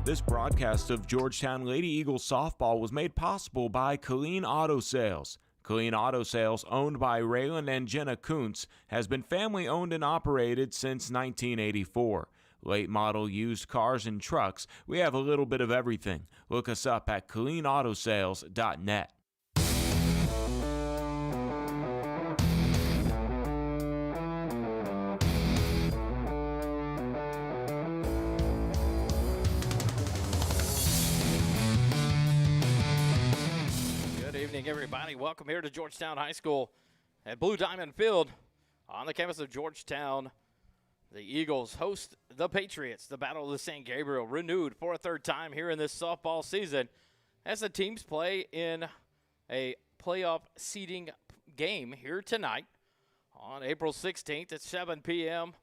This broadcast of Georgetown Lady Eagles softball was made possible by Killeen Auto Sales. Killeen Auto Sales, owned by Raylan and Jenna Kuntz, has been family-owned and operated since 1984. Late model used cars and trucks, we have a little bit of everything. Look us up at KilleenAutoSales.net. Everybody, welcome here to Georgetown High School at Blue Diamond Field on the campus of Georgetown. The Eagles host the Patriots. The Battle of the St. Gabriel renewed for a third time here in this softball season as the teams play in a playoff seeding game here tonight on April 16th at 7 p.m.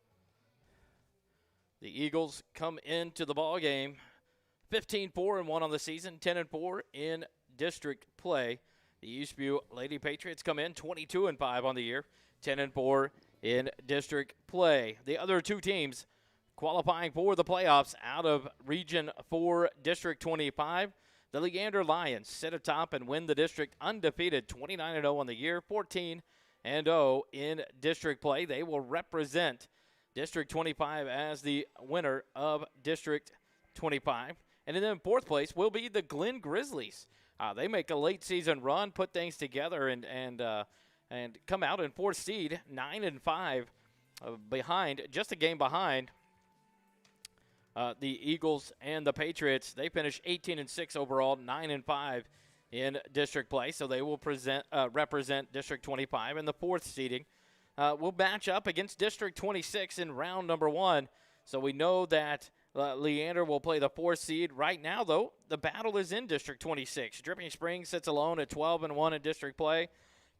The Eagles come into the ball game 15-4-1 on the season, 10-4 in district play. The Eastview Lady Patriots come in 22-5 on the year, 10-4 in district play. The other two teams qualifying for the playoffs out of Region 4, District 25. The Leander Lions sit atop and win the district undefeated, 29-0 on the year, 14-0 in district play. They will represent District 25 as the winner of District 25. And in fourth place will be the Glen Grizzlies. They make a late season run, put things together, and come out in fourth seed, 9-5, behind, just a game behind the Eagles and the Patriots. They finish 18-6 overall, 9-5 in district play, so they will represent District 25 in the fourth seeding. We'll match up against District 26 in round number 1, so we know that Leander will play the fourth seed. Right now, though, the battle is in District 26. Dripping Springs sits alone at 12-1 in district play.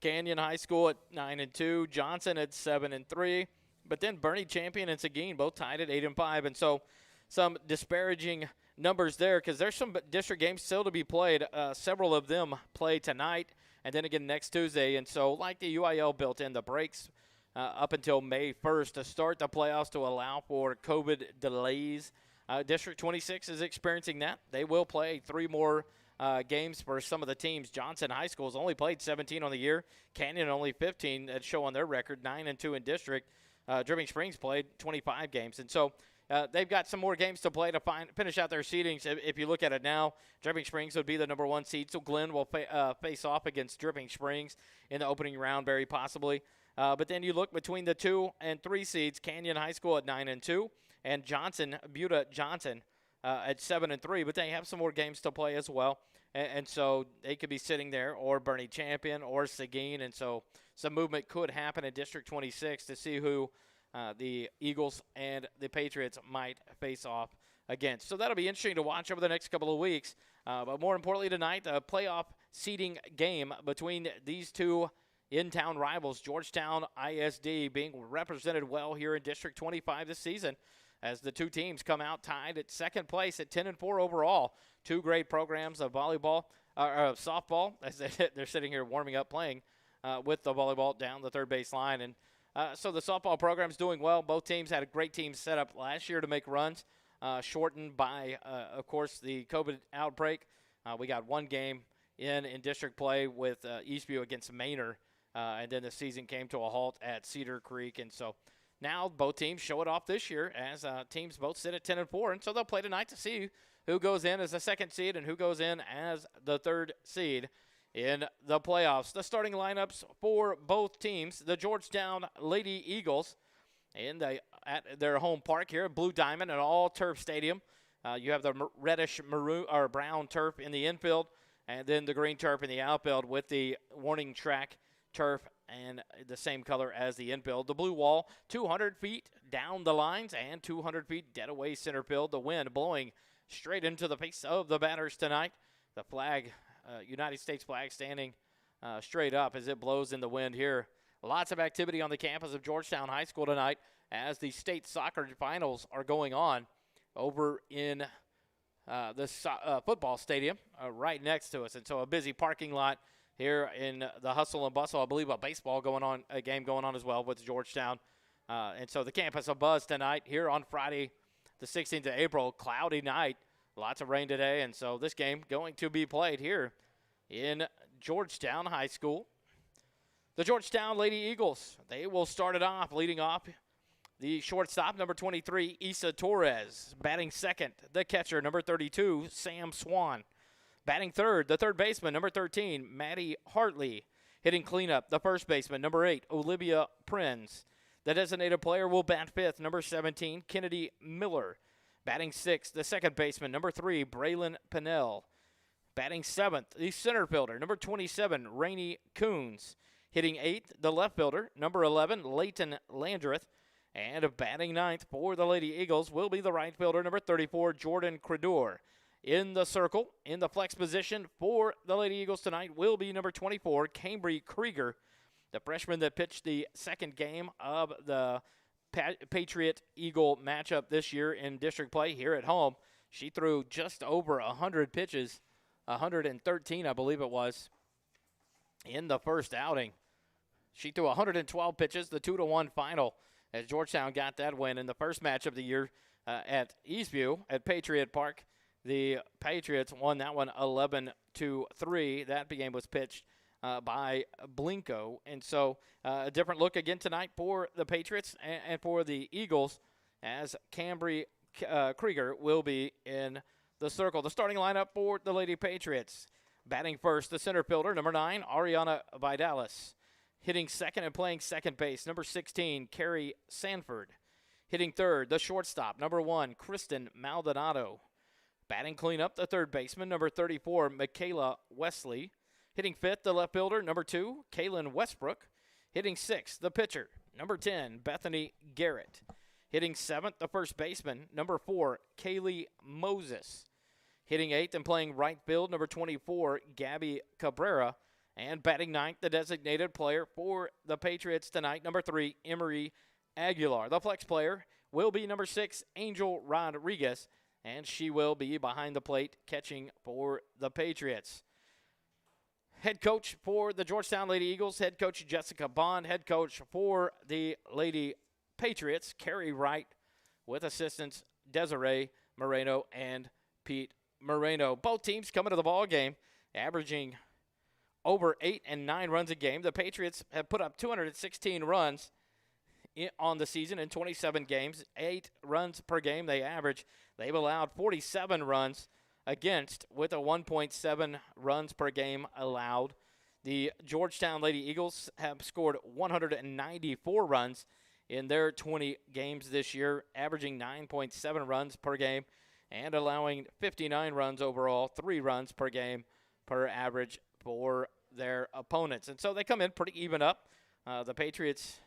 Canyon High School at 9-2. Johnson at 7-3. But then Bernie Champion and Seguin both tied at 8-5. And so some disparaging numbers there because there's some district games still to be played. Several of them play tonight and then again next Tuesday. And so like the UIL built in the breaks up until May 1st to start the playoffs to allow for COVID delays. District 26 is experiencing that. They will play 3 more games for some of the teams. Johnson High School has only played 17 on the year. Canyon only 15 that show on their record, 9-2 in district. Dripping Springs played 25 games. And so they've got some more games to play to finish out their seedings. If you look at it now, Dripping Springs would be the number 1 seed. So Glen will face off against Dripping Springs in the opening round very possibly. But then you look between the 2 and 3 seeds, Canyon High School at 9-2, and Buda Johnson at 7-3. But they have some more games to play as well, and so they could be sitting there, or Bernie Champion, or Seguin, and so some movement could happen in District 26 to see who the Eagles and the Patriots might face off against. So that'll be interesting to watch over the next couple of weeks. But more importantly tonight, the playoff seeding game between these two in-town rivals, Georgetown ISD being represented well here in District 25 this season as the two teams come out tied at second place at 10-4 overall. Two great programs of volleyball, softball, as they're sitting here warming up playing with the volleyball down the third base line. And so the softball program's doing well. Both teams had a great team set up last year to make runs, shortened by, of course, the COVID outbreak. We got one game in district play with Eastview against Manor. And then the season came to a halt at Cedar Creek. And so now both teams show it off this year as teams both sit at 10-4. And so they'll play tonight to see who goes in as the second seed and who goes in as the third seed in the playoffs. The starting lineups for both teams, the Georgetown Lady Eagles in the at their home park here at Blue Diamond, an all-turf stadium. You have the reddish maroon or brown turf in the infield, and then the green turf in the outfield with the warning track turf and the same color as the infield. The blue wall, 200 feet down the lines and 200 feet dead away center field. The wind blowing straight into the face of the batters tonight. The flag, United States flag, standing straight up as it blows in the wind here. Lots of activity on the campus of Georgetown High School tonight as the state soccer finals are going on over in the football stadium right next to us. And so a busy parking lot here in the hustle and bustle. I believe a game going on as well with Georgetown. And so the campus abuzz tonight here on Friday, the 16th of April, cloudy night. Lots of rain today. And so this game going to be played here in Georgetown High School. The Georgetown Lady Eagles, they will start it off, leading off the shortstop, number 23, Issa Torres. Batting second, the catcher, number 32, Sam Swan. Batting third, the third baseman, number 13, Maddie Hartley. Hitting cleanup, the first baseman, number 8, Olivia Prinz. The designated player will bat fifth, number 17, Kennedy Miller. Batting sixth, the second baseman, number 3, Braylon Pinnell. Batting seventh, the center fielder, number 27, Rainey Coons. Hitting eighth, the left fielder, number 11, Leighton Landreth. And batting ninth for the Lady Eagles will be the right fielder, number 34, Jordan Credor. In the circle, in the flex position for the Lady Eagles tonight will be number 24, Cambry Krieger, the freshman that pitched the second game of the Patriot-Eagle matchup this year in district play here at home. She threw just over 100 pitches, 113 I believe it was, in the first outing. She threw 112 pitches, the 2-1 final, as Georgetown got that win in the first match of the year at Eastview at Patriot Park. The Patriots won that one 11-3. That game was pitched by Blinko. And so a different look again tonight for the Patriots and for the Eagles as Cambry Krieger will be in the circle. The starting lineup for the Lady Patriots. Batting first, the center fielder, number 9, Ariana Vidalis. Hitting second and playing second base, number 16, Carrie Sanford. Hitting third, the shortstop, number 1, Kristen Maldonado. Batting cleanup, the third baseman, number 34, Michaela Wesley. Hitting fifth, the left fielder, number 2, Kaylin Westbrook. Hitting sixth, the pitcher, number 10, Bethany Garrett. Hitting seventh, the first baseman, number 4, Kaylee Moses. Hitting eighth and playing right field, number 24, Gabby Cabrera. And batting ninth, the designated player for the Patriots tonight, number 3, Emery Aguilar. The flex player will be number 6, Angel Rodriguez, and she will be behind the plate catching for the Patriots. Head coach for the Georgetown Lady Eagles, head coach Jessica Bond. Head coach for the Lady Patriots, Carrie Wright, with assistants Desiree Moreno and Pete Moreno. Both teams coming to the ball game averaging over 8 and 9 runs a game. The Patriots have put up 216 runs on the season in 27 games, 8 runs per game they average. They've allowed 47 runs against with a 1.7 runs per game allowed. The Georgetown Lady Eagles have scored 194 runs in their 20 games this year, averaging 9.7 runs per game and allowing 59 runs overall, 3 runs per game per average for their opponents. And so they come in pretty even up. The Patriots'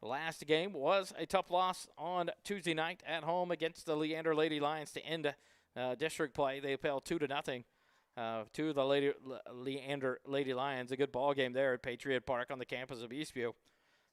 last game was a tough loss on Tuesday night at home against the Leander Lady Lions to end district play. They fell 2-0 to the Leander Lady Lions. A good ball game there at Patriot Park on the campus of Eastview.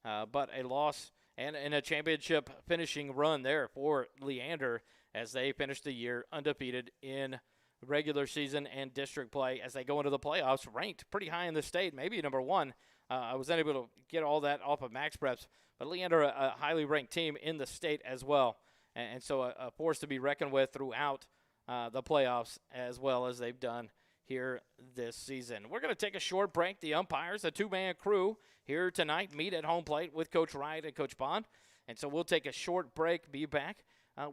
But a loss and a championship finishing run there for Leander as they finished the year undefeated in regular season and district play as they go into the playoffs, ranked pretty high in the state, maybe number 1. I was unable to get all that off of Max Preps, but Leander, a highly ranked team in the state as well, and so a force to be reckoned with throughout the playoffs as well as they've done here this season. We're going to take a short break. The umpires, a 2-man crew here tonight, meet at home plate with Coach Wright and Coach Bond, and so we'll take a short break, be back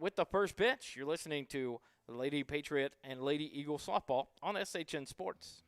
with the first pitch. You're listening to Lady Patriot and Lady Eagle softball on SHN Sports.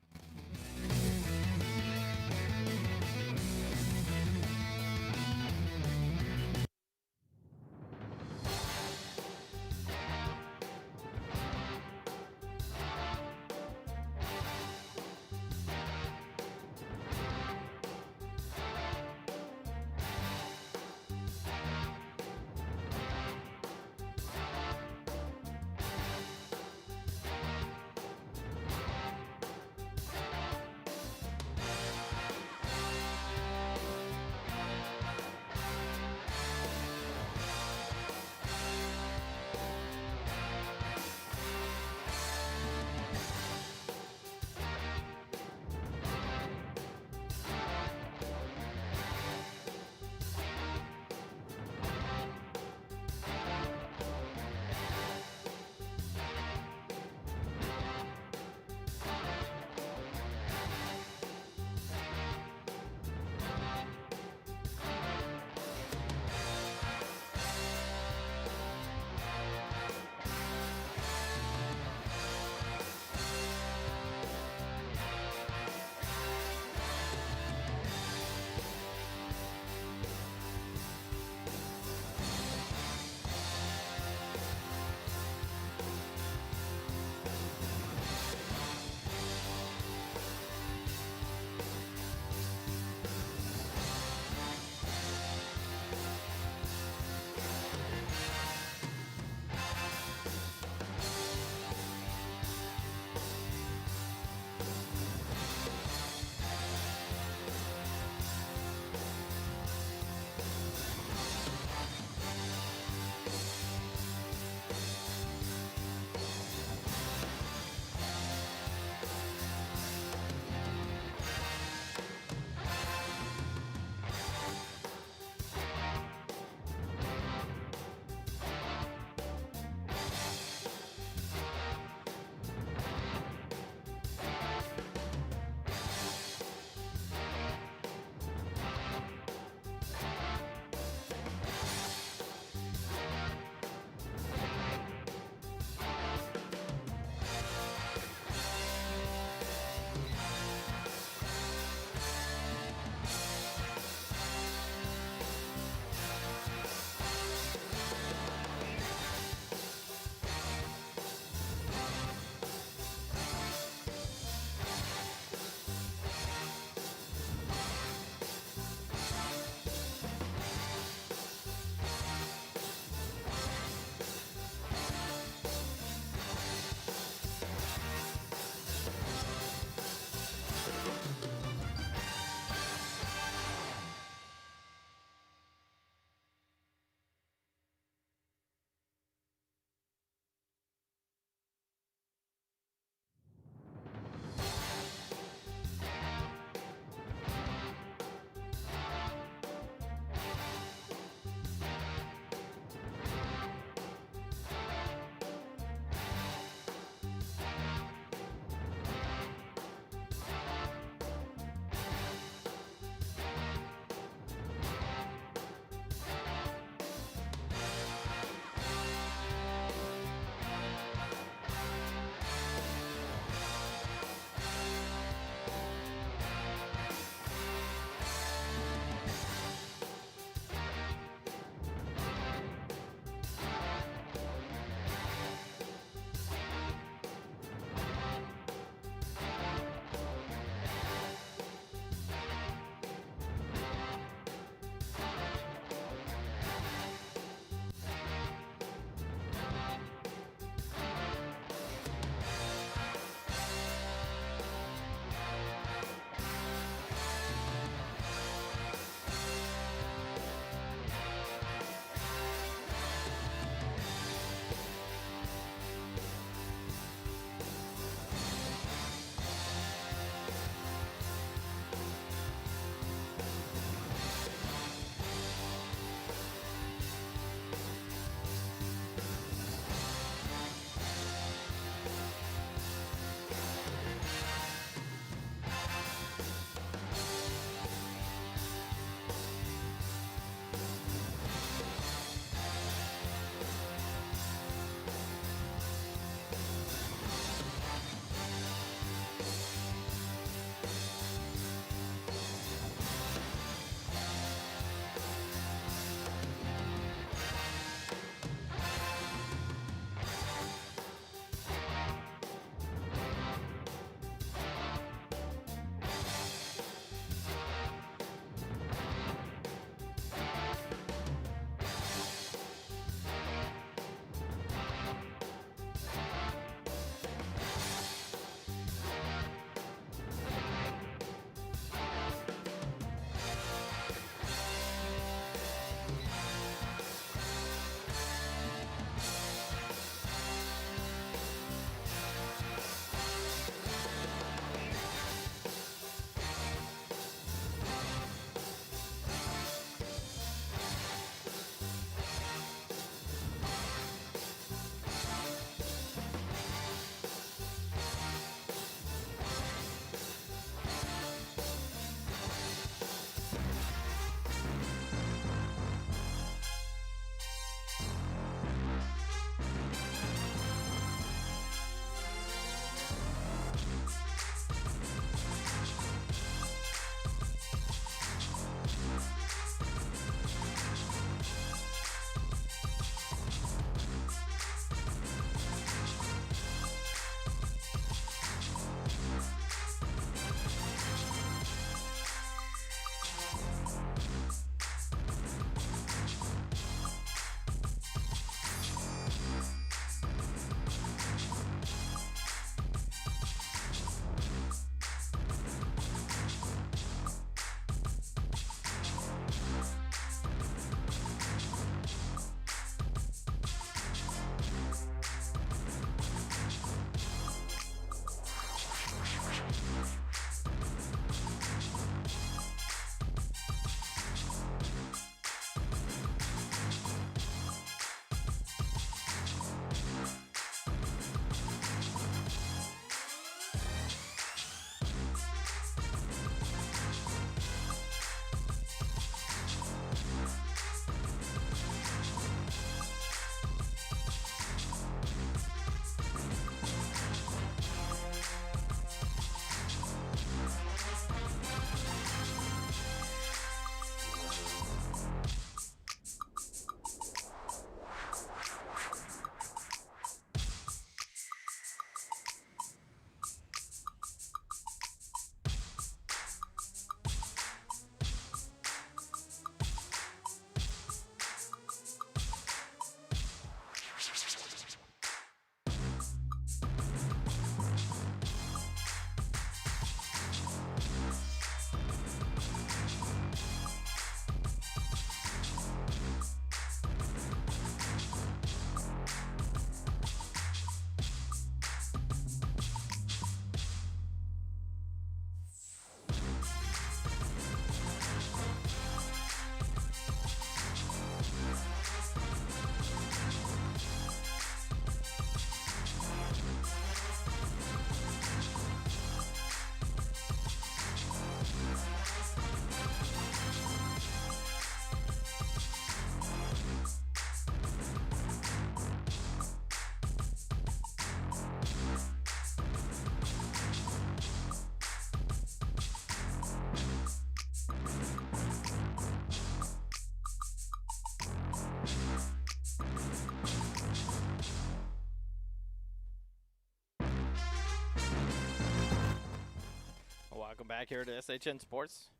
Welcome back here to SHN Sports.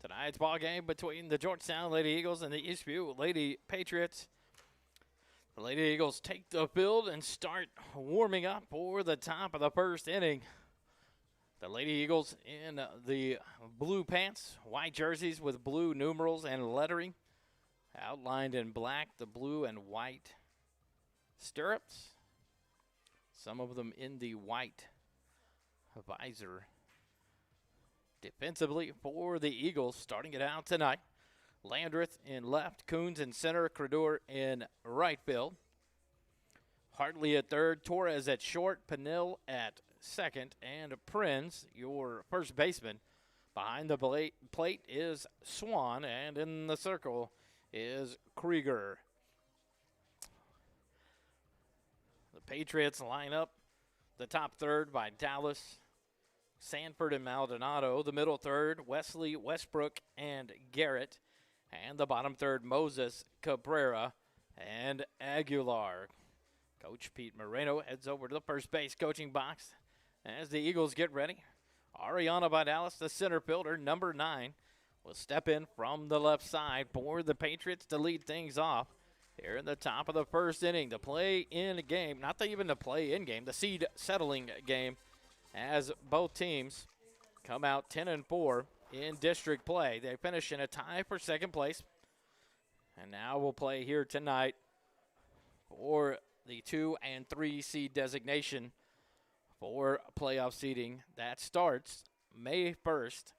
Tonight's ball game between the Georgetown Lady Eagles and the Eastview Lady Patriots. The Lady Eagles take the field and start warming up for the top of the first inning. The Lady Eagles in the blue pants, white jerseys with blue numerals and lettering, outlined in black, the blue and white stirrups. Some of them in the white visor. Defensively for the Eagles, starting it out tonight. Landreth in left, Coons in center, Credeur in right field. Hartley at third, Torres at short, Penill at second, and Prinz, your first baseman. Behind the plate is Swan, and in the circle is Krieger. The Patriots line up the top third by Dallas, Sanford, and Maldonado. The middle third, Wesley, Westbrook, and Garrett. And the bottom third, Moses, Cabrera, and Aguilar. Coach Pete Moreno heads over to the first base coaching box as the Eagles get ready. Ariana Vidalis, the center fielder, number 9, will step in from the left side for the Patriots to lead things off here in the top of the first inning. The play-in game, not even the play-in game, the seed settling game, as both teams come out 10-4 in district play. They finish in a tie for second place. And now we'll play here tonight for the 2 and 3 seed designation for playoff seeding. That starts May 1st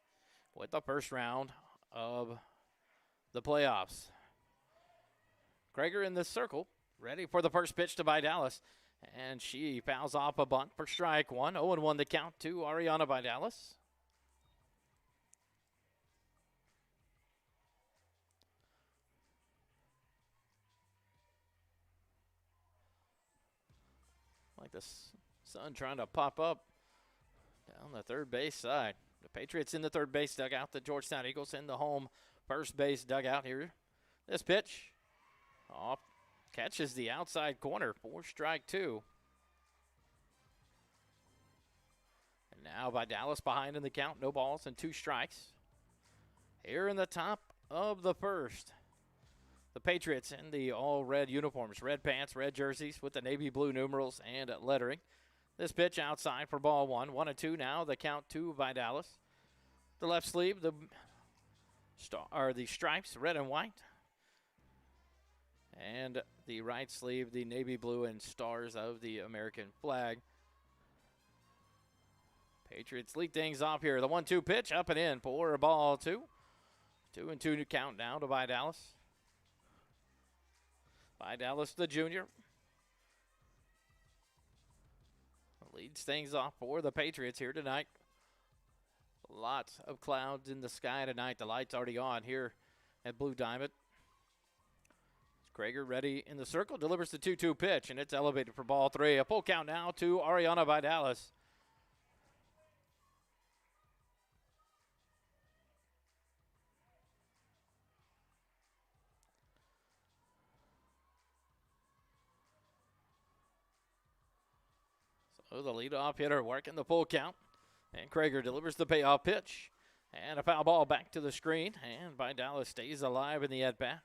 with the first round of the playoffs. Krieger in the circle, ready for the first pitch to Vidalis. And she fouls off a bunt for strike one. 0-1 the count to Ariana Vidalis. Like the sun trying to pop up down the third base side. The Patriots in the third base dugout. The Georgetown Eagles in the home first base dugout here. This pitch off. Catches the outside corner for strike 2. And now Vidalis behind in the count. No balls and 2 strikes. Here in the top of the first. The Patriots in the all-red uniforms. Red pants, red jerseys with the navy blue numerals and lettering. This pitch outside for ball 1. 1-2 now. The count to Vidalis. The left sleeve, the stripes, red and white. And the right sleeve, the navy blue and stars of the American flag. Patriots lead things off here. The 1-2 pitch up and in for ball 2. 2-2 count now to Vidalis. Vidalis, the junior, leads things off for the Patriots here tonight. Lots of clouds in the sky tonight. The light's already on here at Blue Diamond. Krieger ready in the circle, delivers the 2-2 pitch, and it's elevated for ball 3. A full count now to Ariana Vidalis. So the leadoff hitter working the full count, and Krieger delivers the payoff pitch. And a foul ball back to the screen, and Vidalis stays alive in the at-bat.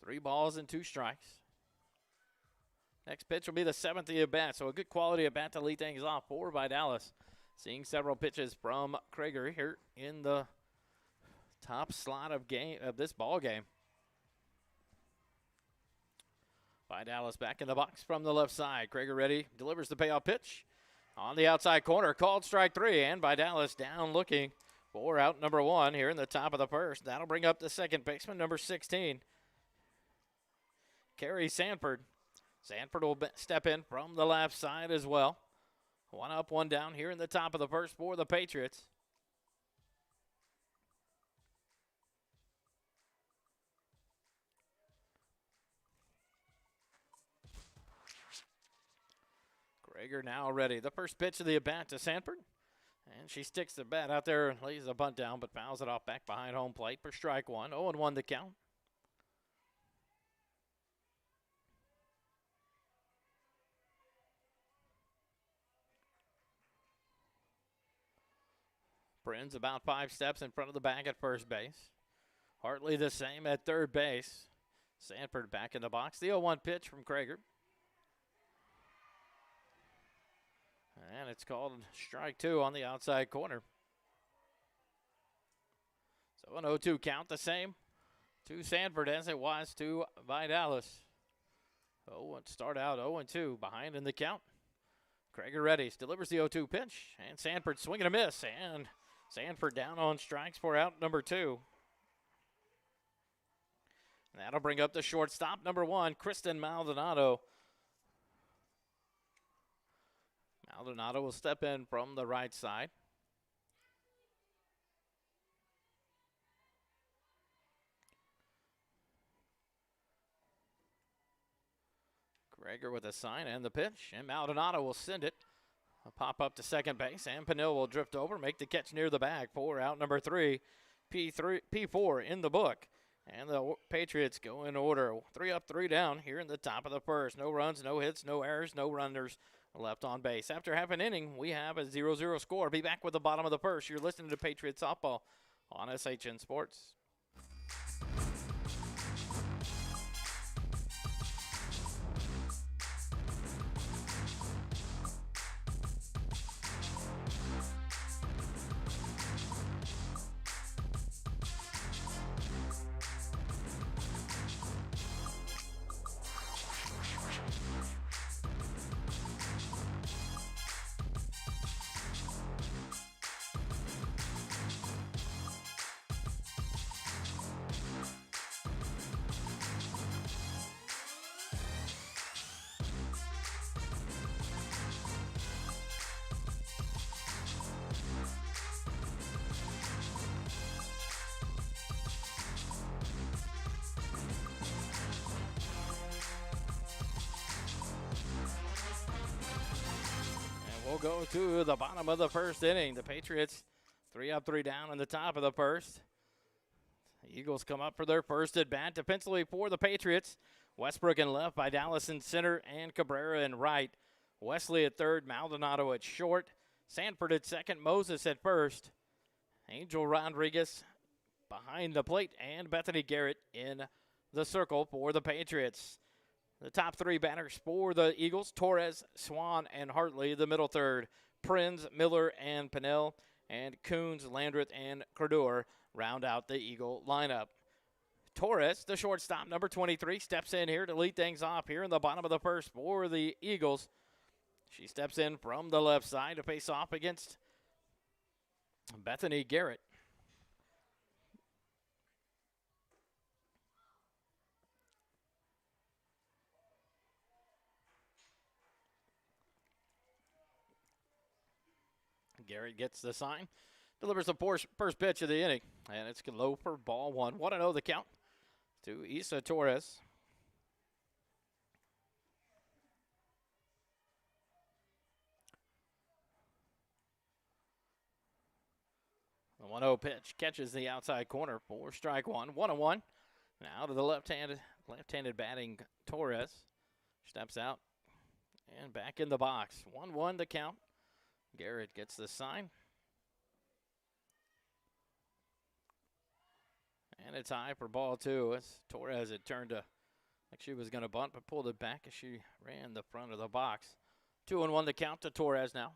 3 balls and 2 strikes. Next pitch will be the 7th at bat, so a good quality at bat to lead things off for Vidalis. Seeing several pitches from Krieger here in the top slot of this ball game. Vidalis back in the box from the left side. Krieger ready, delivers the payoff pitch. On the outside corner, called strike 3, and Vidalis down looking for out number 1 here in the top of the first. That'll bring up the second baseman, number 16. Carrie Sanford. Sanford will step in from the left side as well. 1 up, 1 down here in the top of the first for the Patriots. Krieger now ready. The first pitch of the at-bat to Sanford. And she sticks the bat out there and lays the bunt down, but fouls it off back behind home plate for strike 1. 0-1 the count. Prinz about 5 steps in front of the bag at first base. Hartley the same at third base. Sanford back in the box. The 0-1 pitch from Krager. And it's called strike 2 on the outside corner. So an 0-2 count, the same to Sanford as it was to Vidalis. Start out 0-2 behind in the count. Krager readies, delivers the 0-2 pitch, and Sanford swinging a miss, and Sanford down on strikes for out number 2. And that'll bring up the shortstop, number 1, Kristen Maldonado. Maldonado will step in from the right side. Krager with a sign and the pitch, and Maldonado will send it. A pop up to second base, and Penill will drift over, make the catch near the bag for out number 3, P4 in the book. And the Patriots go in order, 3 up, 3 down here in the top of the first. No runs, no hits, no errors, no runners left on base. After half an inning, we have a 0-0 score. Be back with the bottom of the first. You're listening to Patriots Softball on SHN Sports. We'll go to the bottom of the first inning. The Patriots 3 up, 3 down in the top of the first. The Eagles come up for their first at bat. Defensively for the Patriots, Westbrook in left, by Dallas in center, and Cabrera in right. Wesley at third, Maldonado at short, Sanford at second, Moses at first, Angel Rodriguez behind the plate, and Bethany Garrett in the circle for the Patriots. The top 3 batters for the Eagles, Torres, Swan, and Hartley. The middle third, Prinz, Miller, and Pennell, and Coons, Landreth, and Credeur round out the Eagle lineup. Torres, the shortstop, number 23, steps in here to lead things off here in the bottom of the first for the Eagles. She steps in from the left side to face off against Bethany Garrett. Garrett gets the sign, delivers the first pitch of the inning, and it's low for ball 1. 1-0 the count to Isa Torres. The 1-0 pitch catches the outside corner for strike 1. 1-1. Now to the left-handed batting Torres. Steps out and back in the box. 1-1 the count. Garrett gets the sign. And it's high for ball 2 as Torres had turned to, like she was going to bunt, but pulled it back as she ran the front of the box. 2-1 the count to Torres now.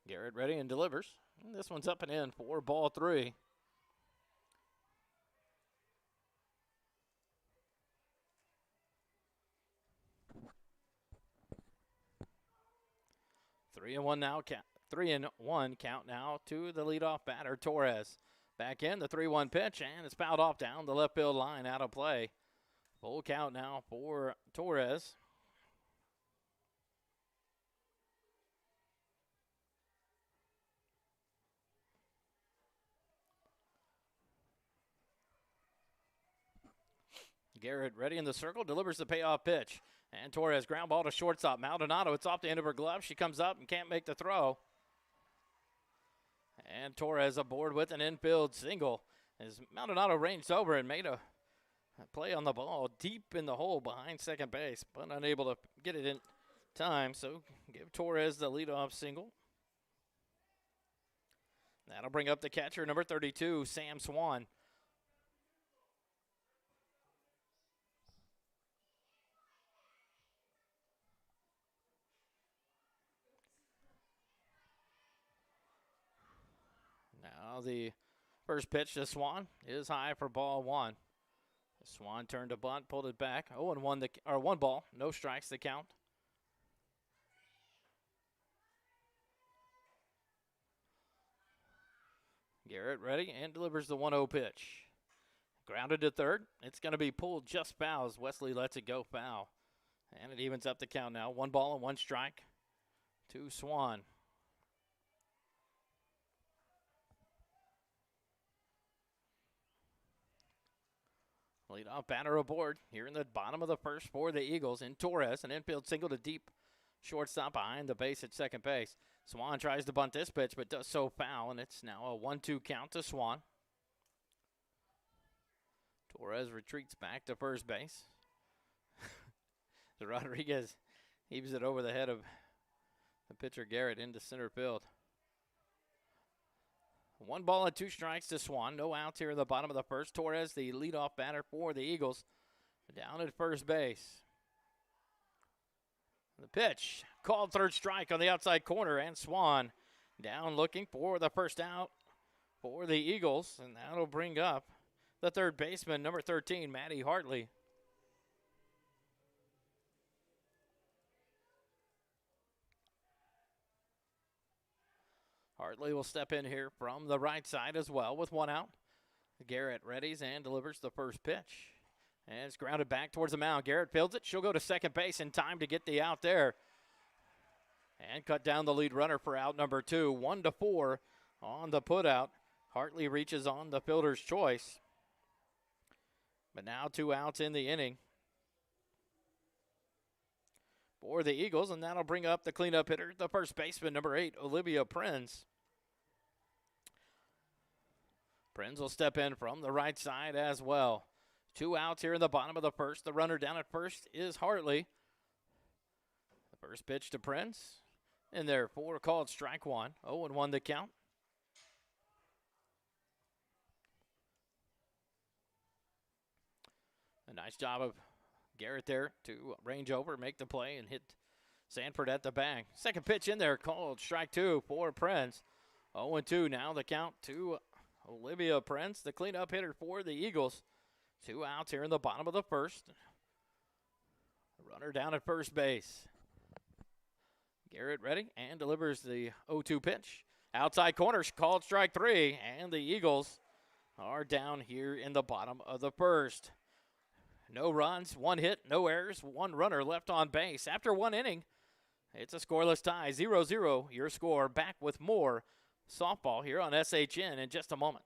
Garrett ready and delivers. And this one's up and in for ball 3. Three and one count now to the leadoff batter, Torres. Back in the 3-1 pitch, and it's fouled off down the left field line, out of play. Full count now for Torres. Garrett ready in the circle, delivers the payoff pitch. And Torres ground ball to shortstop. Maldonado, it's off the end of her glove. She comes up and can't make the throw. And Torres aboard with an infield single as Maldonado ranged over and made a play on the ball deep in the hole behind second base, but unable to get it in time, so give Torres the leadoff single. That'll bring up the catcher, number 32, Sam Swan. Now the first pitch to Swan is high for ball one. Swan turned to bunt, pulled it back. 0-1 one ball, no strikes the count. Garrett ready and delivers the 1-0 pitch. Grounded to third. It's going to be pulled just foul as Wesley lets it go foul. And it evens up the count now. 1 ball and 1 strike to Swan. Leadoff batter aboard here in the bottom of the first for the Eagles in Torres. An infield single to deep shortstop behind the base at second base. Swan tries to bunt this pitch, but does so foul, and it's now a 1-2 count to Swan. Torres retreats back to first base. Rodriguez heaves it over the head of the pitcher Garrett into center field. 1 ball and 2 strikes to Swan. No outs here in the bottom of the first. Torres, the leadoff batter for the Eagles, down at first base. The pitch, called third strike on the outside corner, and Swan down looking for the first out for the Eagles, and that'll bring up the third baseman, number 13, Matty Hartley. Hartley will step in here from the right side as well with 1 out. Garrett readies and delivers the first pitch. And it's grounded back towards the mound. Garrett fields it. She'll go to second base in time to get the out there. And cut down the lead runner for out number 2. 1-4 on the putout. Hartley reaches on the fielder's choice. But now 2 outs in the inning for the Eagles. And that'll bring up the cleanup hitter, the first baseman, number 8, Olivia Prinz. Prinz will step in from the right side as well. 2 outs here in the bottom of the first. The runner down at first is Hartley. The first pitch to Prinz. In there, 4 called strike 1. 0-1 the count. A nice job of Garrett there to range over, make the play, and hit Sanford at the bag. Second pitch in there, called strike 2 for Prinz. 0-2 now the count to Olivia Prinz, the cleanup hitter for the Eagles. 2 outs here in the bottom of the first. Runner down at first base. Garrett ready and delivers the 0-2 pitch. Outside corner, called strike 3, and the Eagles are down here in the bottom of the first. No runs, 1 hit, no errors, 1 runner left on base. After 1 inning, it's a scoreless tie, 0-0 your score. Back with more softball here on SHN in just a moment.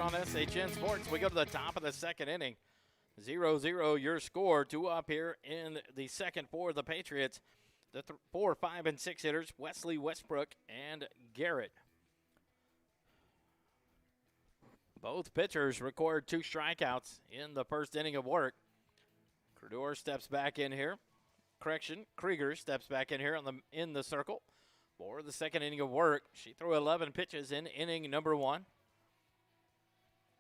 On SHN Sports, we go to the top of the second inning. 0-0 your score. 2 up here in the second for the Patriots. The 4, 5, and 6 hitters, Wesley, Westbrook, and Garrett. Both pitchers record 2 strikeouts in the first inning of work. Credor steps back in here. Krieger steps back in here in the circle for the second inning of work. She threw 11 pitches in inning number 1.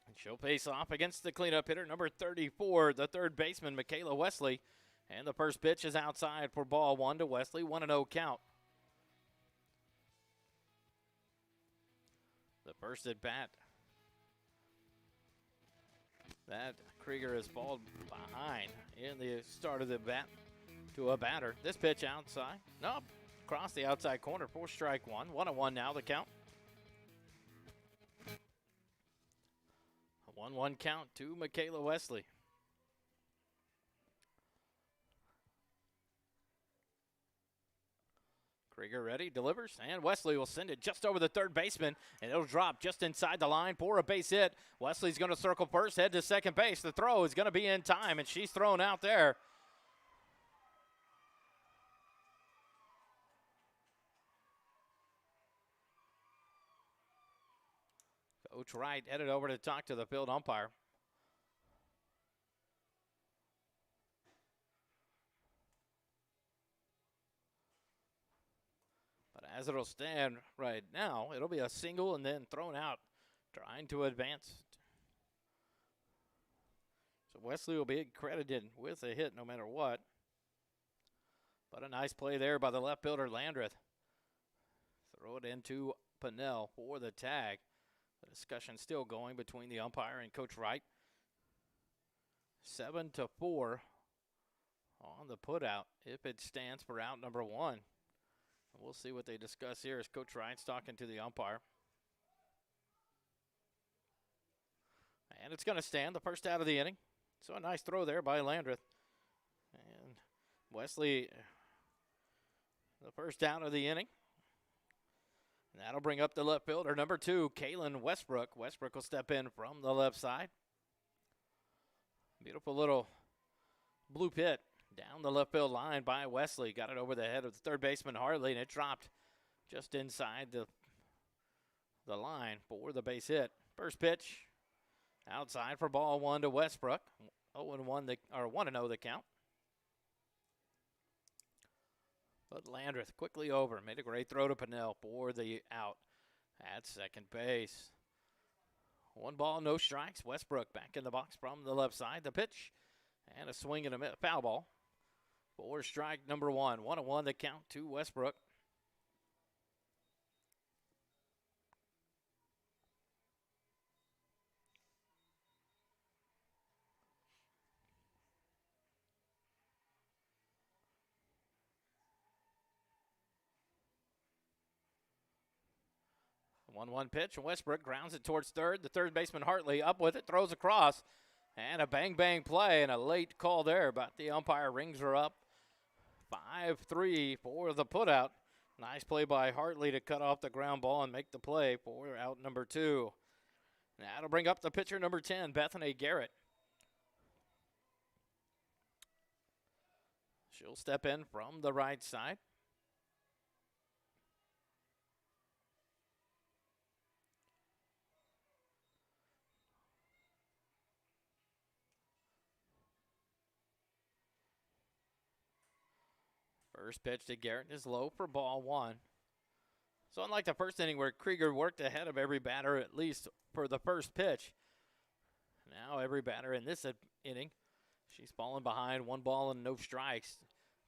And she'll face off against the cleanup hitter, number 34, the third baseman, Michaela Wesley. And the first pitch is outside for ball 1 to Wesley, 1-0 count. The first at bat. That Krieger is balled behind in the start of the bat to a batter. This pitch outside. Nope. Across the outside corner for strike 1. 1-1 now the count. A 1-1 count to Michaela Wesley. Krieger ready, delivers, and Wesley will send it just over the third baseman, and it'll drop just inside the line for a base hit. Wesley's going to circle first, head to second base. The throw is going to be in time, and she's thrown out there. Coach Wright headed over to talk to the field umpire. But as it'll stand right now, it'll be a single and then thrown out, trying to advance. So Wesley will be credited with a hit no matter what. But a nice play there by the left fielder, Landreth. Throw it into Pinnell for the tag. The discussion still going between the umpire and Coach Wright. 7-4 on the putout if it stands for out number 1. And we'll see what they discuss here as Coach Wright's talking to the umpire. And it's going to stand, the first out of the inning. So a nice throw there by Landreth. And Wesley, the first down of the inning. And that'll bring up the left fielder, number 2, Kaylin Westbrook. Westbrook will step in from the left side. Beautiful little blue pit down the left field line by Wesley. Got it over the head of the third baseman, Hartley, and it dropped just inside the line for the base hit. First pitch outside for ball 1 to Westbrook. 1-0 the count. But Landreth quickly over. Made a great throw to Pinnell for the out at second base. 1 ball, no strikes. Westbrook back in the box from the left side. The pitch and a swing and a foul ball for strike number 1. 1-1 the count to Westbrook. The 1-1 pitch, and Westbrook grounds it towards third. The third baseman, Hartley, up with it, throws across, and a bang-bang play, and a late call there, but the umpire rings her up. 5-3 for the putout. Nice play by Hartley to cut off the ground ball and make the play for out number 2. That'll bring up the pitcher, number 10, Bethany Garrett. She'll step in from the right side. First pitch to Garrett is low for ball 1. So unlike the first inning where Krieger worked ahead of every batter at least for the first pitch, now every batter in this inning, she's fallen behind 1 ball and no strikes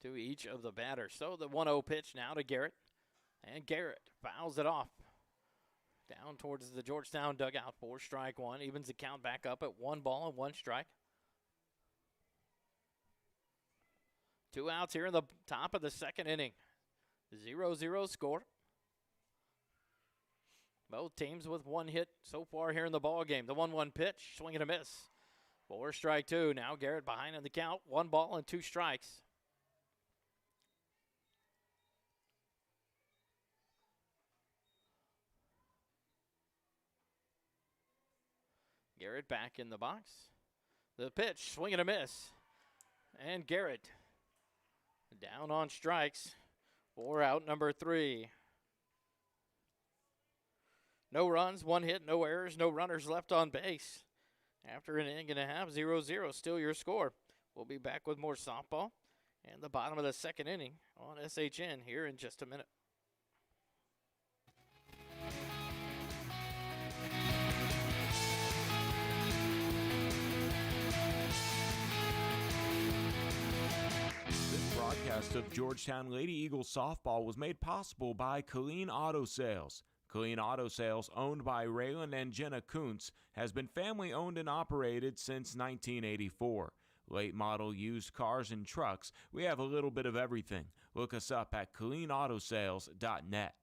to each of the batters. So the 1-0 pitch now to Garrett, and Garrett fouls it off down towards the Georgetown dugout for strike 1. Evens the count back up at 1 ball and 1 strike. 2 outs here in the top of the second inning. 0-0 score. Both teams with 1 hit so far here in the ball game. The 1-1 pitch, swing and a miss. For strike 2. Now Garrett behind in the count. 1 ball and 2 strikes. Garrett back in the box. The pitch, swing and a miss. And Garrett down on strikes for out number 3. No runs, 1 hit, no errors, no runners left on base. After an inning and a half, 0-0, still your score. We'll be back with more softball and the bottom of the second inning on SHN here in just a minute. This broadcast of Georgetown Lady Eagles softball was made possible by Colleen Auto Sales. Colleen Auto Sales, owned by Raylan and Jenna Kuntz, has been family owned and operated since 1984. Late model used cars and trucks, we have a little bit of everything. Look us up at ColleenAutosales.net.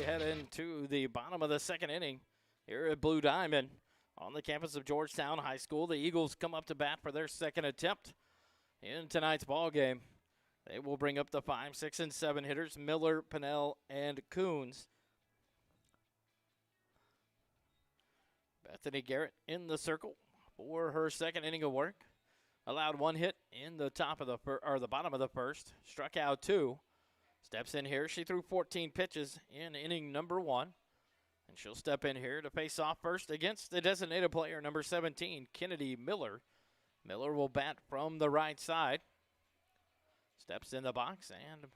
Head into the bottom of the second inning here at Blue Diamond on the campus of Georgetown High School. The Eagles come up to bat for their second attempt in tonight's ball game. They will bring up the 5, 6, and 7 hitters, Miller, Pennell, and Coons. Bethany Garrett in the circle for her second inning of work. Allowed 1 hit in the the bottom of the first. Struck out 2. Steps in here. She threw 14 pitches in inning number 1. And she'll step in here to face off first against the designated player, number 17, Kennedy Miller. Miller will bat from the right side. Steps in the box, and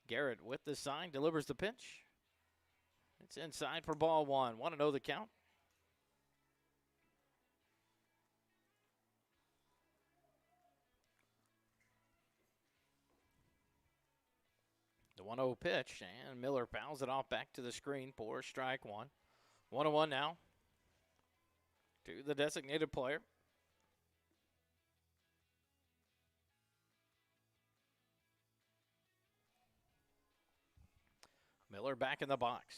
Garrett with the sign delivers the pitch. It's inside for ball 1. 1-0 the count. The 1-0 pitch, and Miller fouls it off back to the screen for strike 1. 1-1 now to the designated player. Miller back in the box.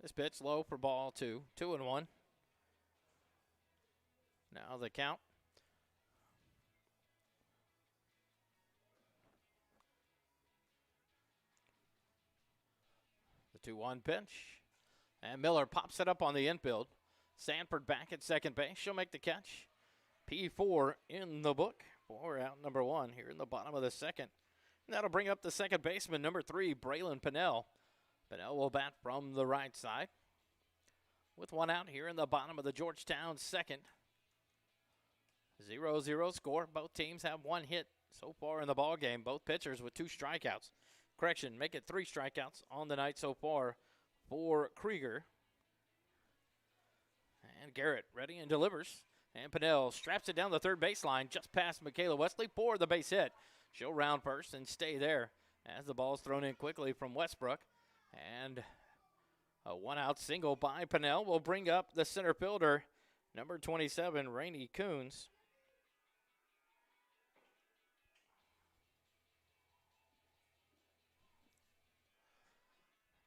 This pitch low for ball 2. 2-1. Now the count. The 2-1 pitch. And Miller pops it up on the infield. Sanford back at second base. She'll make the catch. P4 in the book for out number 1 here in the bottom of the second. And that'll bring up the second baseman, number 3, Braylon Pennell. Pennell will bat from the right side. With 1 out here in the bottom of the Georgetown second. 0-0 score. Both teams have 1 hit so far in the ball game. Both pitchers with 2 strikeouts. Correction, make it 3 strikeouts on the night so far for Krieger. And Garrett ready and delivers. And Pennell straps it down the third baseline just past Michaela Wesley for the base hit. She'll round first and stay there as the ball's thrown in quickly from Westbrook. And a 1-out single by Pennell will bring up the center fielder, number 27, Rainey Coons.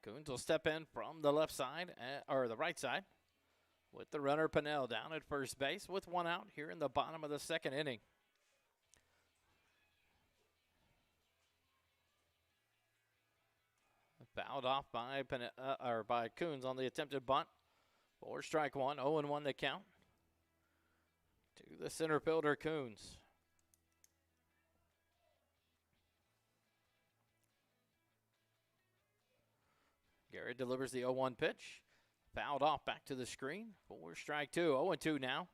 Coons will step in from the left side, or the right side, with the runner Pennell down at first base with 1 out here in the bottom of the second inning. Fouled off by by Coons on the attempted bunt. For strike 1, 0-1 the count to the center fielder Coons. Garrett delivers the 0-1 pitch. Fouled off back to the screen for strike 2. 0-2 now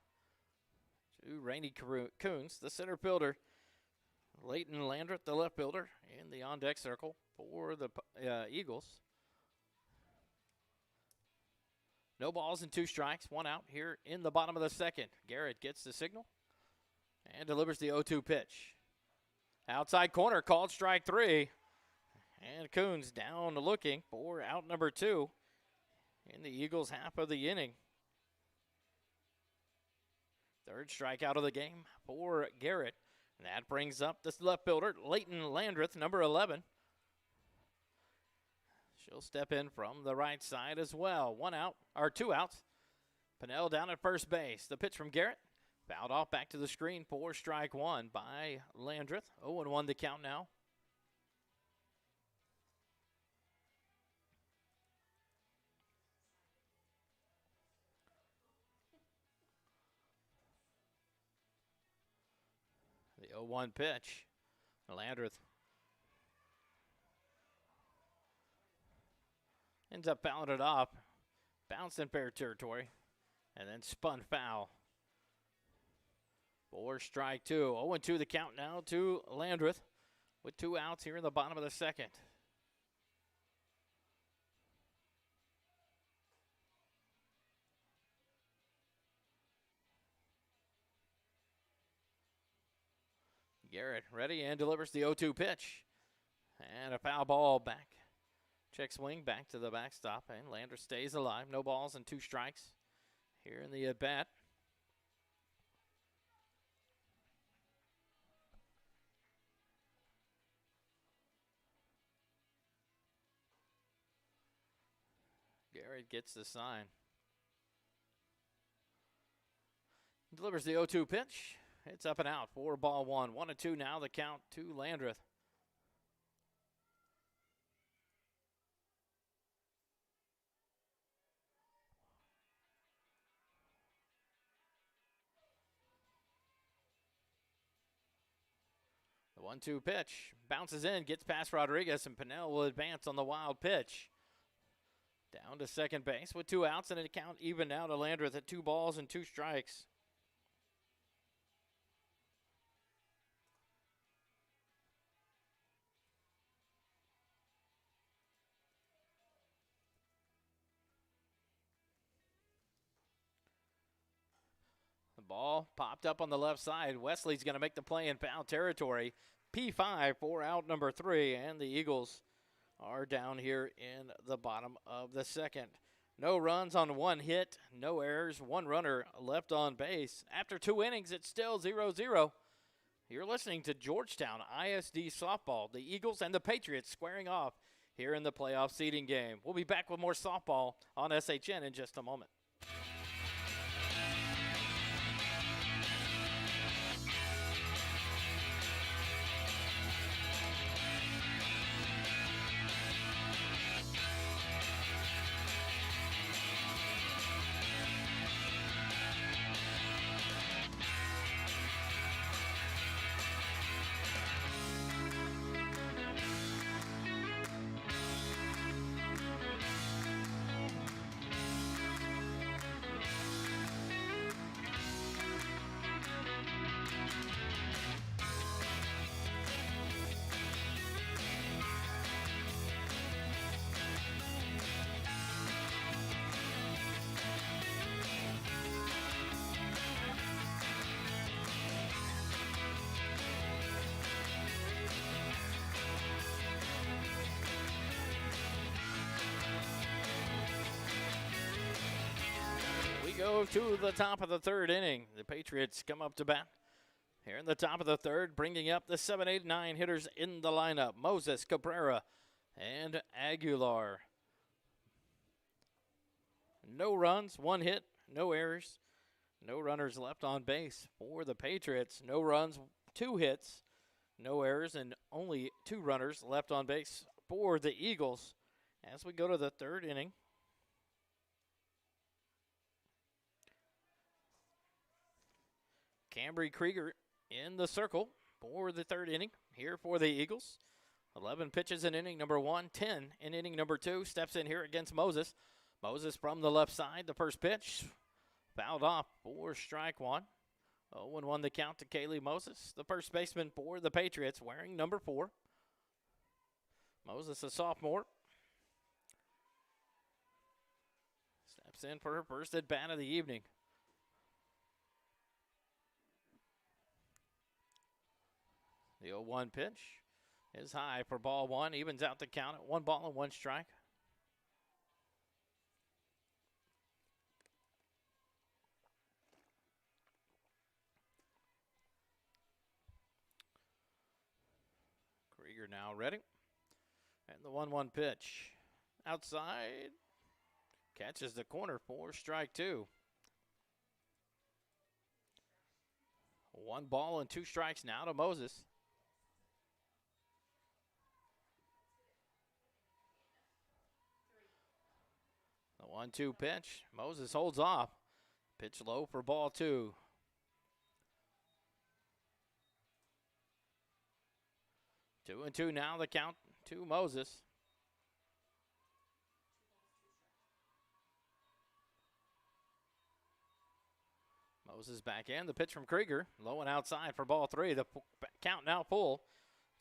to Rainey Coons, the center fielder. Leighton Landreth, the left fielder, in the on-deck circle for the Eagles. No balls and 2 strikes. 1 out here in the bottom of the second. Garrett gets the signal and delivers the 0-2 pitch. Outside corner called strike 3. And Coons down looking for out number 2 in the Eagles' half of the inning. Third strikeout of the game for Garrett. And that brings up this left fielder, Leighton Landreth, number 11. She'll step in from the right side as well. 1 out, or 2 outs. Pinnell down at first base. The pitch from Garrett. Fouled off back to the screen for strike one by Landreth. 0-1 the count now. The 0-1 pitch. Landreth ends up fouling it off. Bounced in fair territory. And then spun foul. For strike two. 0-2 the count now to Landreth with 2 outs here in the bottom of the second. Garrett ready and delivers the 0-2 pitch. And a foul ball back. Check swing back to the backstop. And Landreth stays alive. No balls and 2 strikes here in the at-bat. Garrett gets the sign. Delivers the 0-2 pitch. It's up and out. 4-1. 1-2 now the count to Landreth. The 1-2 pitch bounces in, gets past Rodriguez, and Pinnell will advance on the wild pitch. Down to second base with 2 outs, and an count even now to Landreth at 2 balls and 2 strikes. The ball popped up on the left side. Wesley's going to make the play in foul territory. P5 for out number 3, and the Eagles are down here in the bottom of the second. No runs on 1 hit, no errors, 1 runner left on base. After 2 innings, it's still 0-0. You're listening to Georgetown ISD softball. The Eagles and the Patriots squaring off here in the playoff seeding game. We'll be back with more softball on SHN in just a moment. Go to the top of the 3rd inning. The Patriots come up to bat here in the top of the 3rd, bringing up the 7, 8, 9 hitters in the lineup. Moses, Cabrera, and Aguilar. No runs, 1 hit, no errors, no runners left on base for the Patriots. No runs, 2 hits, no errors, and only 2 runners left on base for the Eagles as we go to the 3rd inning. Cambry Krieger in the circle for the 3rd inning here for the Eagles. 11 pitches in inning number 1, 10 in inning number 2. Steps in here against Moses. Moses from the left side. The first pitch fouled off for strike 1. 0-1 the count to Kaylee Moses, the first baseman for the Patriots, wearing number 4. Moses, a sophomore, steps in for her first at bat of the evening. The 0-1 pitch is high for ball 1, evens out the count at 1 ball and 1 strike. Krieger now ready. And the 1-1 pitch outside, catches the corner for strike 2. 1 ball and 2 strikes now to Moses. The 1-2 pitch. Moses holds off. Pitch low for ball 2. 2-2 now, the count to Moses. Moses back in. The pitch from Krieger. Low and outside for ball 3. The count now full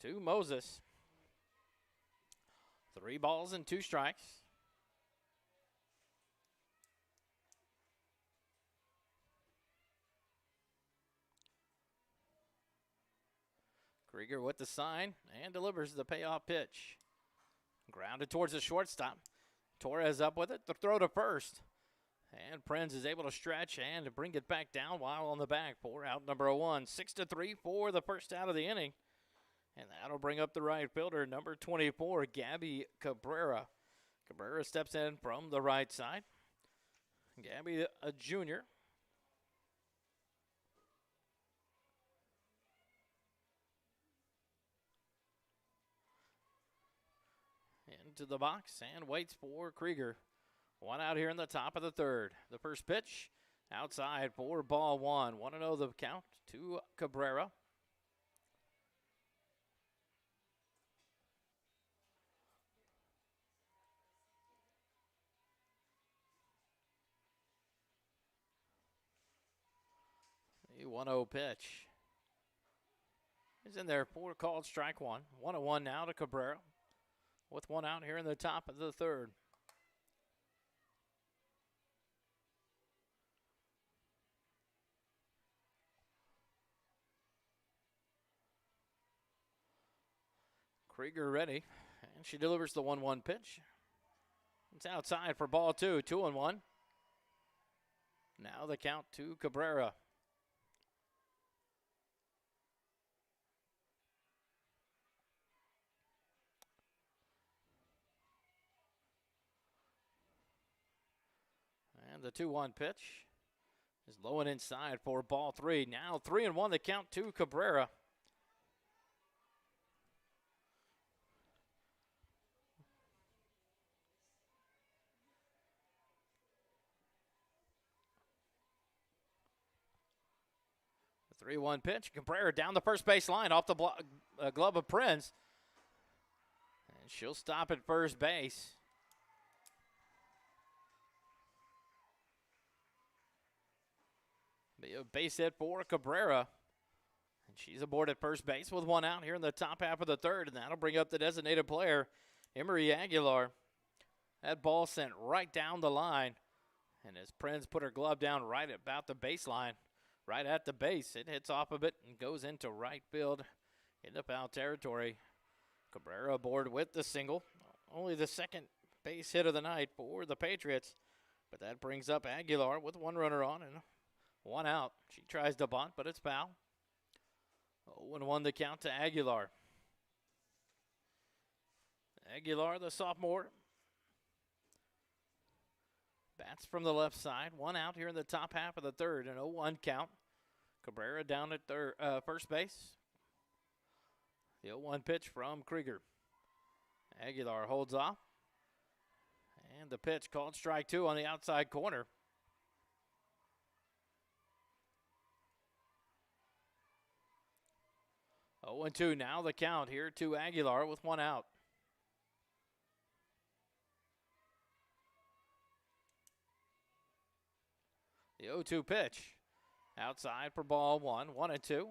to Moses. 3 balls and 2 strikes. Krieger with the sign and delivers the payoff pitch. Grounded towards the shortstop. Torres up with it. The throw to first. And Prinz is able to stretch and bring it back down while on the back for out number 1. 6-3 for the first out of the inning. And that'll bring up the right fielder, number 24, Gabby Cabrera. Cabrera steps in from the right side. Gabby, a junior. Into the box and waits for Krieger. 1 out here in the top of the 3rd. The first pitch outside for ball 1. 1-0 the count to Cabrera. The 1-0 pitch is in there for called strike 1. 1-1 now to Cabrera with 1 out here in the top of the 3rd. Krieger ready, and she delivers the 1-1 pitch. It's outside for ball 2, 2-1. Now the count to Cabrera. And the 2-1 pitch is low and inside for ball 3. Now 3-1 the count to Cabrera. The 3-1 pitch. Cabrera down the first base line off the glove of Prinz. And she'll stop at first base. Be a base hit for Cabrera. And she's aboard at first base with 1 out here in the top half of the 3rd. And that'll bring up the designated player, Emery Aguilar. That ball sent right down the line. And as Prinz put her glove down right about the baseline, right at the base, it hits off of it and goes into right field in the foul territory. Cabrera aboard with the single. Only the 2nd base hit of the night for the Patriots. But that brings up Aguilar with 1 runner on and 1 out. She tries to bunt, but it's foul. 0-1 the count to Aguilar. Aguilar, the sophomore, bats from the left side. 1 out here in the top half of the 3rd. An 0-1 count. Cabrera down at first base. The 0-1 pitch from Krieger. Aguilar holds off. And the pitch called strike 2 on the outside corner. Oh, 0-2 now the count here to Aguilar with 1 out. The 0-2 pitch. Outside for ball 1, 1-2.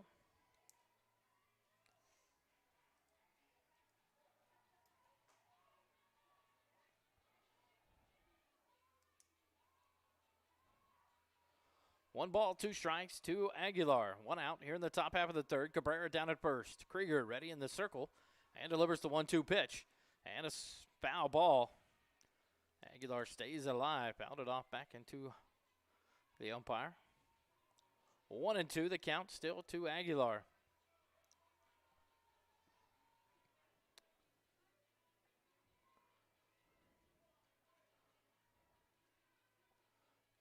One ball, 2 strikes to Aguilar. 1 out here in the top half of the 3rd. Cabrera down at first. Krieger ready in the circle and delivers the 1-2 pitch. And a foul ball. Aguilar stays alive. Fouled it off back into the umpire. 1-2, the count still to Aguilar.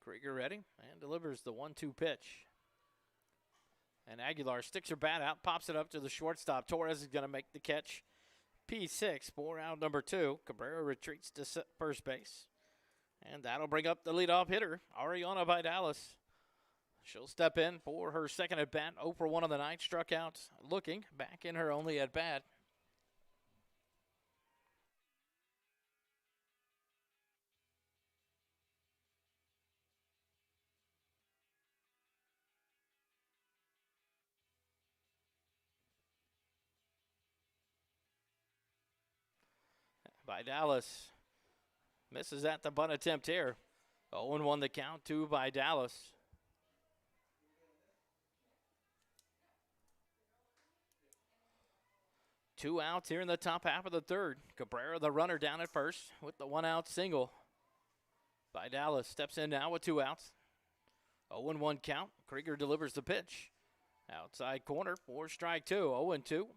Krieger ready and delivers the 1-2 pitch. And Aguilar sticks her bat out, pops it up to the shortstop. Torres is going to make the catch. P6 for out number 2. Cabrera retreats to first base. And that'll bring up the leadoff hitter, Ariana Vidalis. She'll step in for her second at-bat. 0 for 1 on the night. Struck out looking back in her only at-bat. Vidalis misses at the bunt attempt here. 0-1 the count to Vidalis. Two outs here in the top half of the third. Cabrera, the runner, down at first with the 1-out single. Vidalis steps in now with 2 outs. 0-1 count. Krieger delivers the pitch. Outside corner for strike 2. 0-2.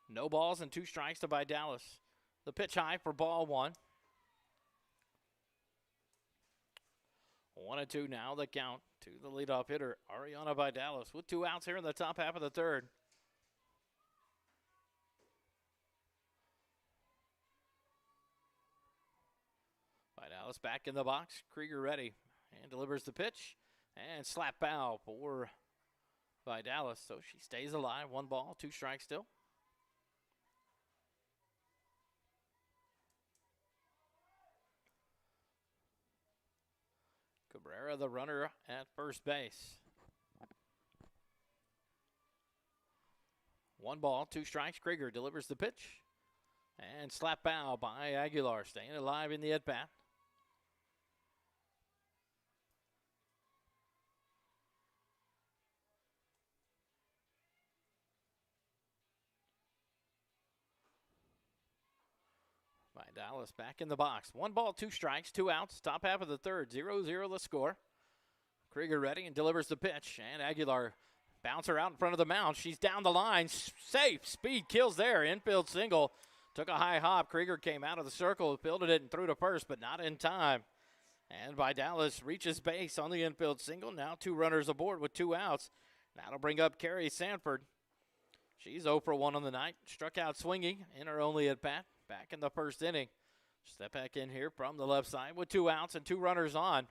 No balls and 2 strikes to Vidalis. The pitch high for ball 1. 1-2 now the count to the leadoff hitter, Ariana Vidalis, with 2 outs here in the top half of the third. Vidalis back in the box. Krieger ready and delivers the pitch. And slap foul for Vidalis. So she stays alive. 1 ball, 2 strikes still. Cabrera, the runner at first base. 1 ball, 2 strikes. Krieger delivers the pitch. And slap foul by Aguilar, staying alive in the at-bat. Vidalis back in the box. 1 ball, 2 strikes, 2 outs. Top half of the third. 0-0 the score. Krieger ready and delivers the pitch. And Aguilar bounce her out in front of the mound. She's down the line. Safe. Speed kills there. Infield single. Took a high hop. Krieger came out of the circle, fielded it and threw to first, but not in time. And Vidalis reaches base on the infield single. Now 2 runners aboard with 2 outs. That'll bring up Carrie Sanford. She's 0 for 1 on the night. Struck out swinging in her only at-bat. Back in the first inning. Step back in here from the left side with 2 outs and 2 runners on.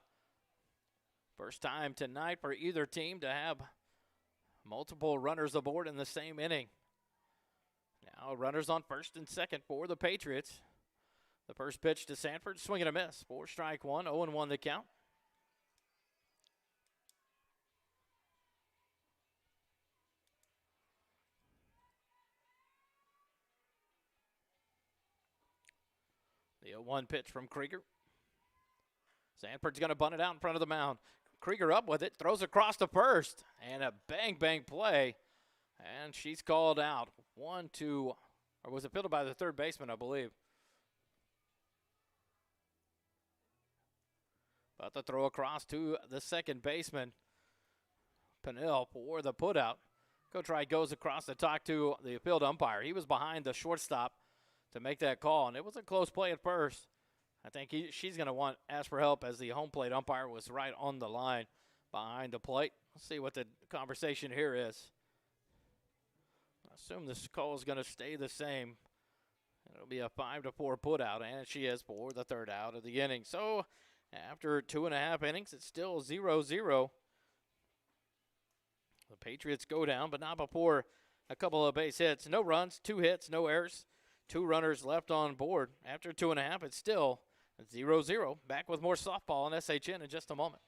First time tonight for either team to have multiple runners aboard in the same inning. Now runners on first and second for the Patriots. The first pitch to Sanford, swing and a miss for strike 1, 0-1 the count. The 0-1 pitch from Krieger. Sanford's going to bunt it out in front of the mound. Krieger up with it, throws across to first, and a bang play. And she's called out. 1-2, or was it fielded by the third baseman, I believe. About to throw across to the second baseman, Pennell, for the putout. Coach Wright goes across to talk to the field umpire. He was behind the shortstop to make that call, and it was a close play at first. I think she's going to ask for help, as the home plate umpire was right on the line behind the plate. Let's see what the conversation here is. I assume this call is going to stay the same. It'll be a 5-4 putout, and she is for the third out of the inning. So after 2.5 innings, it's still 0-0. The Patriots go down, but not before a couple of base hits. No runs, 2 hits, no errors. 2 runners left on board. After 2.5, it's still 0-0. Back with more softball on SHN in just a moment.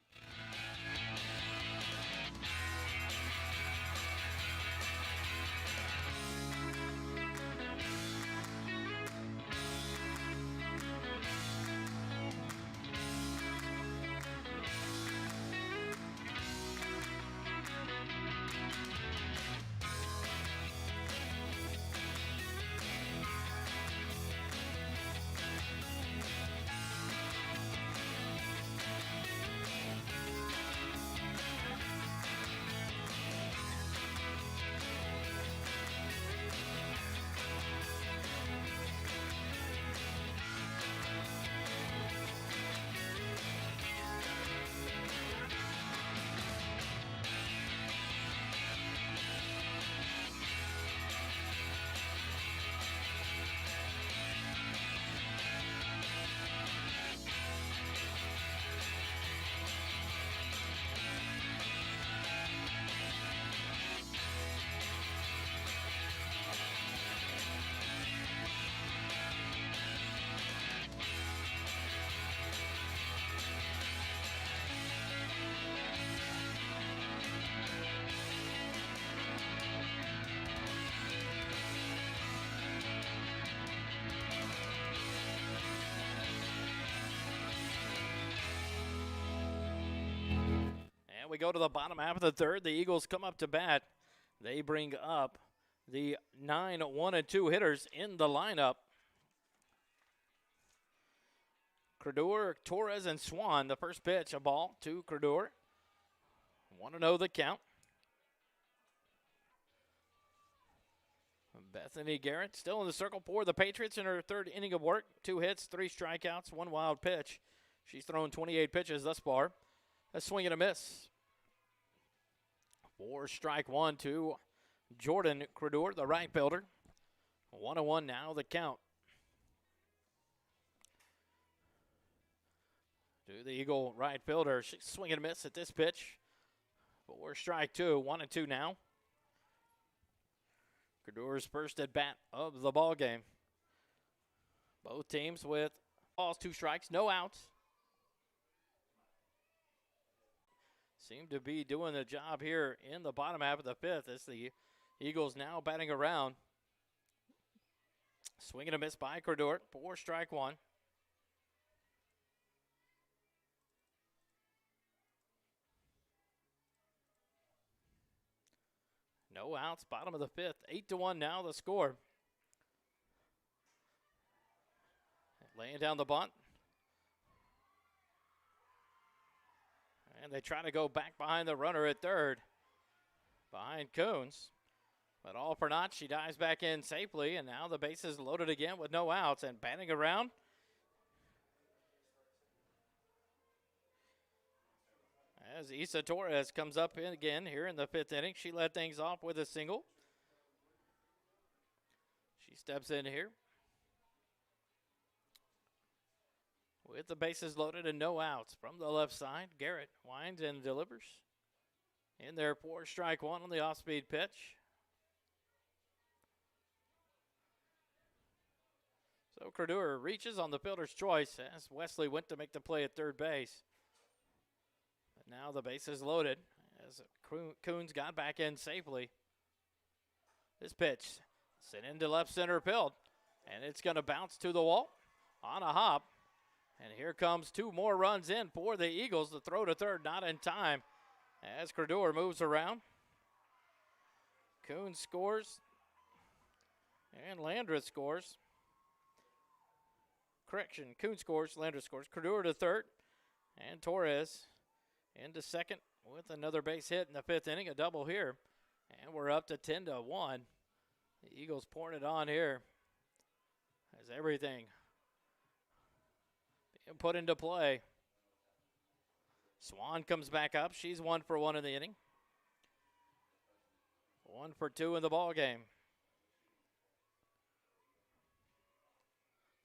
And we go to the bottom half of the third. The Eagles come up to bat. They bring up the 9, 1, and 2 hitters in the lineup. Credeur, Torres, and Swan. The first pitch, a ball to Credeur. 1-0 the count. Bethany Garrett still in the circle for the Patriots in her third inning of work. 2 hits, 3 strikeouts, 1 wild pitch. She's thrown 28 pitches thus far. A swing and a miss. 4 strike 1 to Jordan Credeur, the right fielder. 1-1 now the count. To the Eagle right fielder. She's swing and a miss at this pitch. 4 strike 2, 1-2 now. Credeur's first at bat of the ball game. Both teams with balls, 2 strikes, no outs. Seem to be doing the job here in the bottom half of the 5th as the Eagles now batting around. Swing and a miss by Credeur. 4 strike 1. No outs, bottom of the 5th. 8-1 now the score. Laying down the bunt. And they try to go back behind the runner at third. Behind Coons. But all for naught, she dives back in safely. And now the base is loaded again with no outs. And batting around. As Isa Torres comes up in again here in the 5th inning. She led things off with a single. She steps in here. With the bases loaded and no outs from the left side. Garrett winds and delivers. In there, 4 strike 1 on the off-speed pitch. So Credeur reaches on the fielder's choice as Wesley went to make the play at third base. Now the base is loaded as Coons got back in safely. This pitch sent into left center field, and it's going to bounce to the wall on a hop. And here comes 2 more runs in for the Eagles. The throw to third not in time as Credeur moves around. Coons scores, and Landreth scores. Correction, Coons scores, Landreth scores. Credeur to third, and Torres into second with another base hit in the 5th inning, a double here. And we're up to 10-1. The Eagles pouring it on here as everything being put into play. Swan comes back up. She's 1 for 1 in the inning. 1 for 2 in the ball game.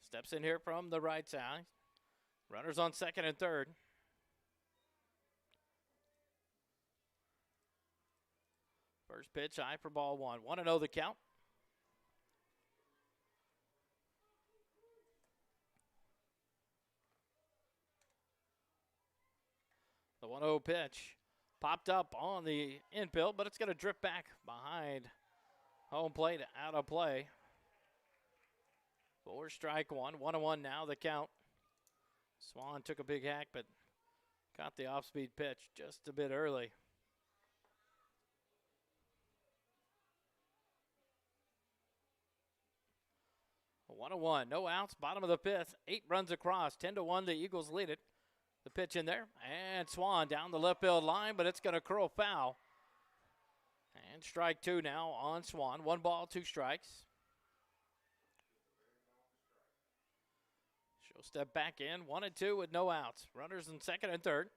Steps in here from the right side. Runners on second and third. First pitch, high for ball 1. 1-0 the count. The 1-0 pitch popped up on the infield, but it's going to drift back behind home plate, out of play. 4 strike 1. 1-1 now the count. Swan took a big hack, but got the off-speed pitch just a bit early. 1-1, no outs, bottom of the 5th, 8 runs across, 10-1, the Eagles lead it. The pitch in there, and Swan down the left field line, but it's going to curl foul. And strike 2 now on Swan, 1 ball, 2 strikes. She'll step back in, 1-2 with no outs. Runners in second and third.